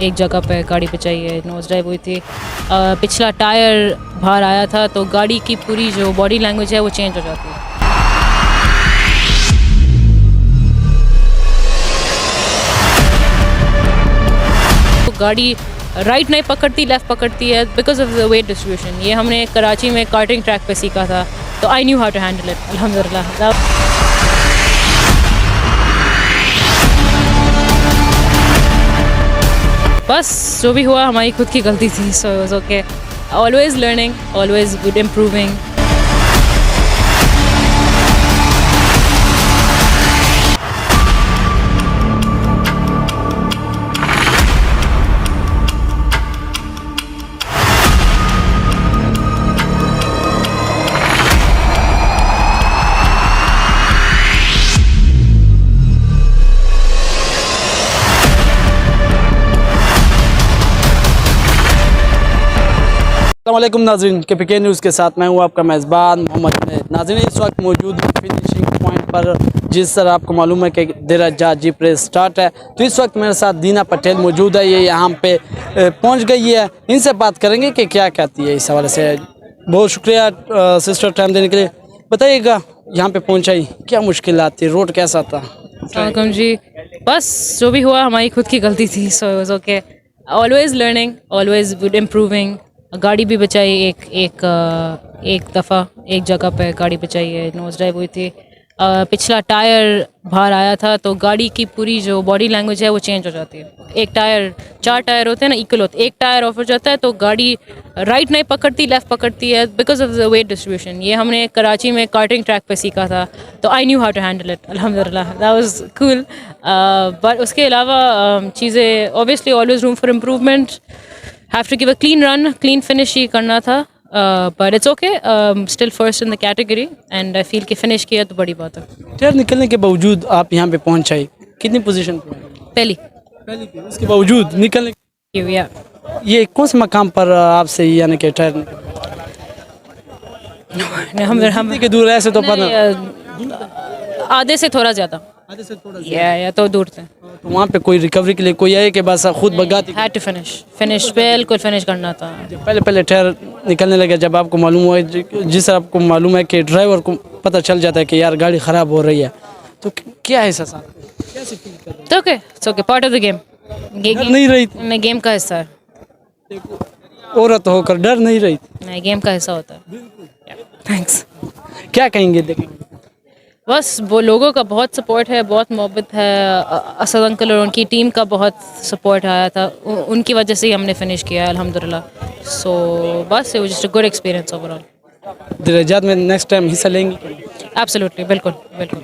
एक जगह पे गाड़ी पे चाहिए, नोज ड्राइव हुई थी। पिछला टायर बाहर आया था तो गाड़ी की पूरी जो बॉडी लैंग्वेज है वो चेंज हो जाती है। तो गाड़ी राइट नहीं पकड़ती, लेफ़्ट पकड़ती है because of the wait distribution. ये हमने कराची में कार्टिंग ट्रैक पे सीखा था, तो I knew how to handle it अल्हम्दुलिल्लाह। बस जो भी हुआ हमारी खुद की गलती थी, so it was okay. Always learning, always good improving. अस्सलामुअलैकुम नाज़रीन, KPK न्यूज़ के साथ मैं हूं आपका मेज़बान मोहम्मद जुनैद। नाज़रीन, इस वक्त मौजूद हूं फिनिशिंग पॉइंट पर, जिस तरह आपको मालूम है कि देर जात जीप रेस स्टार्ट है। तो इस वक्त मेरे साथ दीना पटेल मौजूद है, ये यहाँ पे पहुँच गई है। इनसे बात करेंगे कि क्या कहती है इस हवाले से। बहुत शुक्रिया सिस्टर टाइम देने के लिए। बताइएगा यहाँ पे पहुँचाई क्या मुश्किल आती, रोड कैसा था? वेलकम जी। बस जो भी हुआ हमारी खुद की गलती थी, so it was okay. Always learning, always good improving. गाड़ी भी बचाई, एक दफ़ा एक जगह पे गाड़ी बचाई है, नोज ड्राइव हुई थी। पिछला टायर बाहर आया था तो गाड़ी की पूरी जो बॉडी लैंग्वेज है वो चेंज हो जाती है। एक टायर, 4 टायर होते हैं ना, इक्वल होते हैं, एक टायर ऑफ हो जाता है तो गाड़ी राइट नहीं पकड़ती, लेफ़्ट पकड़ती है because of the wait distribution. ये हमने कराची में कार्टिंग ट्रैक पे सीखा था, तो I knew how to handle it अल्हम्दुलिल्लाह। That was cool. बट उसके अलावा चीज़ें obviously always room for improvement. Have to give a clean run, clean finish ही करना था। But it's okay, still first in the category and I feel कि finish किया तो बड़ी बात है। टायर निकलने के बावजूद आप यहाँ पे पहुँचाई, कितनी पोजीशन पे? पहली इसके बावजूद निकलने या ये कौन से मकाम पर आपसे यानी कि टायर हम के दूर ऐसे तो पता आधे से थोड़ा ज़्यादा या तो दूर थे। तो वहाँ पे कोई रिकवरी के लिए कोई है कि बस खुद बगाती? हैड टू फिनिश बिल्कुल फिनिश करना था। पहले टायर निकलने लगे, जब आपको मालूम हुआ, जिस आपको मालूम है कि ड्राइवर को पता चल जाता है कि यार गाड़ी ख़राब हो रही है, तो क्या है ऐसा? कैसे फील कर रहे तो okay, it's okay, part of the game. डर नहीं रही थी? नहीं, गेम का हिस्सा है। औरत होकर डर नहीं रही थी? नहीं, गेम का हिस्सा होता है। थैंक्स। क्या कहेंगे देखेंगे? बस वो लोगों का बहुत सपोर्ट है, बहुत मोहब्बत है। असद अंकल और उनकी टीम का बहुत सपोर्ट आया था, उनकी वजह से ही हमने फिनिश किया है अल्हम्दुलिल्लाह। सो बस it was just a good experience overall. दरजात में नेक्स्ट टाइम हिस्सा लेंगे? एब्सोल्युटली, बिल्कुल बिल्कुल।